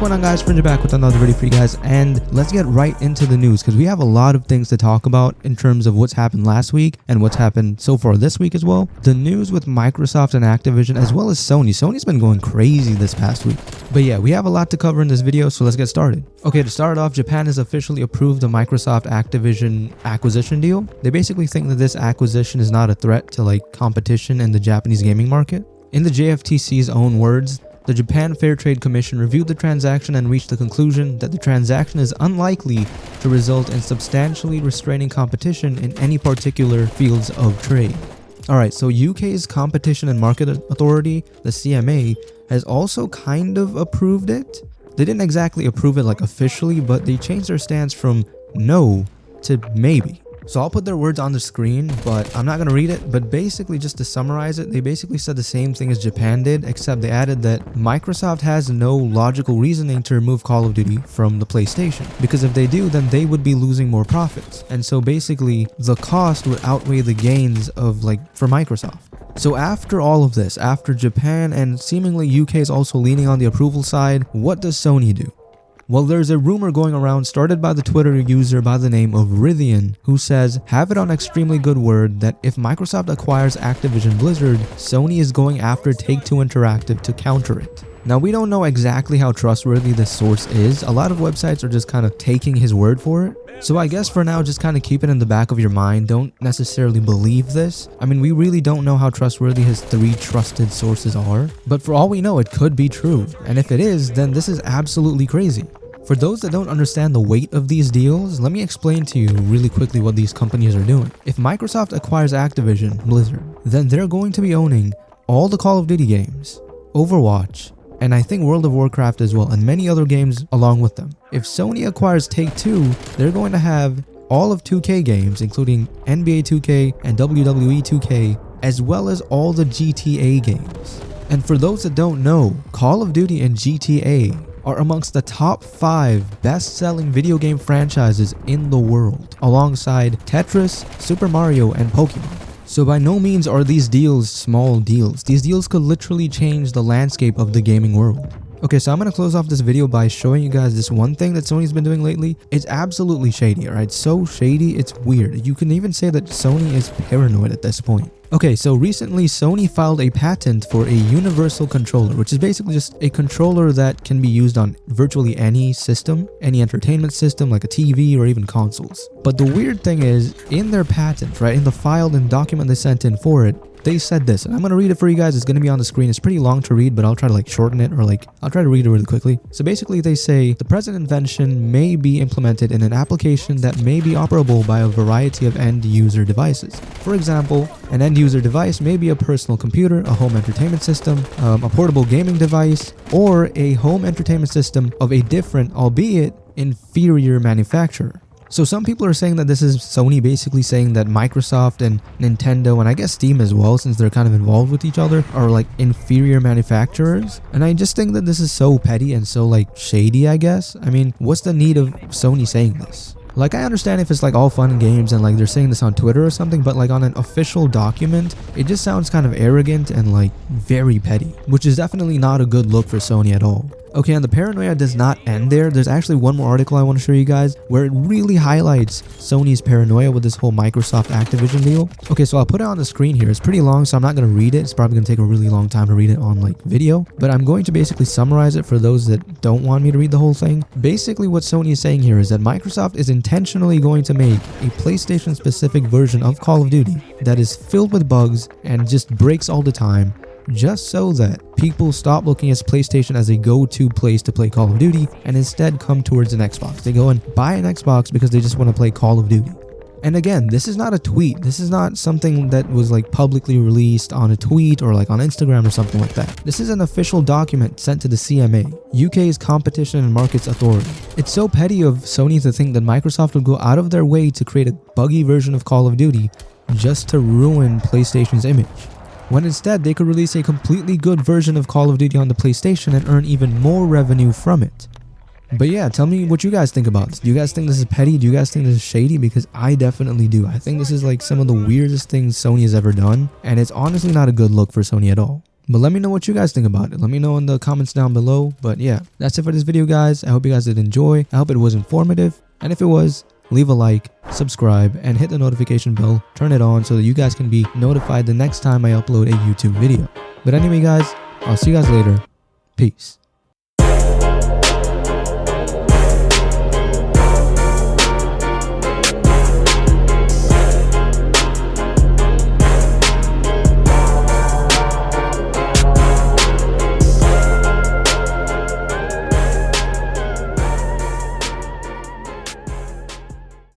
going on, guys? Fringe back with another video for you guys, and let's get right into the news because we have a lot of things to talk about in terms of what's happened last week and what's happened so far this week as well. The news with Microsoft and Activision, as well as Sony. Sony's been going crazy this past week. But yeah, we have a lot to cover in this video, so let's get started. Okay, to start off, Japan has officially approved the Microsoft Activision acquisition deal. They basically think that this acquisition is not a threat to like competition in the Japanese gaming market. In the JFTC's own words, the Japan Fair Trade Commission reviewed the transaction and reached the conclusion that the transaction is unlikely to result in substantially restraining competition in any particular fields of trade. Alright, so UK's Competition and Market Authority, the CMA, has also kind of approved it. They didn't exactly approve it like officially, but they changed their stance from no to maybe. So I'll put their words on the screen, but I'm not going to read it. But basically, just to summarize it, they basically said the same thing as Japan did, except they added that Microsoft has no logical reasoning to remove Call of Duty from the PlayStation. Because if they do, then they would be losing more profits. And so basically, the cost would outweigh the gains of for Microsoft. So after all of this, after Japan and seemingly UK is also leaning on the approval side, what does Sony do? Well, there's a rumor going around started by the Twitter user by the name of Rithian, who says, have it on extremely good word that if Microsoft acquires Activision Blizzard, Sony is going after Take-Two Interactive to counter it. Now, we don't know exactly how trustworthy this source is. A lot of websites are just kind of taking his word for it. So I guess for now, just kind of keep it in the back of your mind. Don't necessarily believe this. I mean, we really don't know how trustworthy his 3 trusted sources are. But for all we know, it could be true. And if it is, then this is absolutely crazy. For those that don't understand the weight of these deals, let me explain to you really quickly what these companies are doing. If Microsoft acquires Activision Blizzard, then they're going to be owning all the Call of Duty games, Overwatch, and I think World of Warcraft as well, and many other games along with them. If Sony acquires Take-Two, they're going to have all of 2K games, including NBA 2K and WWE 2K, as well as all the GTA games. And for those that don't know, Call of Duty and GTA are amongst the top 5 best-selling video game franchises in the world, alongside Tetris, Super Mario, and Pokemon. So by no means are these deals small deals. These deals could literally change the landscape of the gaming world. Okay, so I'm going to close off this video by showing you guys this one thing that Sony's been doing lately. It's absolutely shady, alright? So shady, it's weird. You can even say that Sony is paranoid at this point. Okay, so recently Sony filed a patent for a universal controller, which is basically just a controller that can be used on virtually any system, any entertainment system like a TV or even consoles. But the weird thing is, in their patent, right, in the filed and document they sent in for it, they said this, and I'm going to read it for you guys. It's going to be on the screen. It's pretty long to read, but I'll try to shorten it, or I'll try to read it really quickly. So basically they say the present invention may be implemented in an application that may be operable by a variety of end user devices. For example, an end user device may be a personal computer, a home entertainment system, a portable gaming device, or a home entertainment system of a different, albeit inferior manufacturer. So some people are saying that this is Sony basically saying that Microsoft and Nintendo, and I guess Steam as well, since they're kind of involved with each other, are inferior manufacturers. And I just think that this is so petty and so shady, I guess. I mean, what's the need of Sony saying this? I understand if it's all fun and games and they're saying this on Twitter or something, but on an official document, it just sounds kind of arrogant and very petty, which is definitely not a good look for Sony at all. Okay, and the paranoia does not end there. There's actually one more article I want to show you guys where it really highlights Sony's paranoia with this whole Microsoft Activision deal. Okay, so I'll put it on the screen here. It's pretty long, so I'm not going to read it. It's probably going to take a really long time to read it on video, but I'm going to basically summarize it for those that don't want me to read the whole thing. Basically, what Sony is saying here is that Microsoft is intentionally going to make a PlayStation-specific version of Call of Duty that is filled with bugs and just breaks all the time, just so that people stop looking at PlayStation as a go-to place to play Call of Duty and instead come towards an Xbox. They go and buy an Xbox because they just want to play Call of Duty. And again, this is not a tweet. This is not something that was publicly released on a tweet or on Instagram or something like that. This is an official document sent to the CMA, UK's Competition and Markets Authority. It's so petty of Sony to think that Microsoft would go out of their way to create a buggy version of Call of Duty just to ruin PlayStation's image, when instead they could release a completely good version of Call of Duty on the PlayStation and earn even more revenue from it. But yeah, tell me what you guys think about this. Do you guys think this is petty? Do you guys think this is shady? Because I definitely do. I think this is some of the weirdest things Sony has ever done, and it's honestly not a good look for Sony at all. But let me know what you guys think about it. Let me know in the comments down below. But yeah, that's it for this video, guys. I hope you guys did enjoy. I hope it was informative. And if it was, leave a like, subscribe, and hit the notification bell. Turn it on so that you guys can be notified the next time I upload a YouTube video. But anyway, guys, I'll see you guys later. Peace.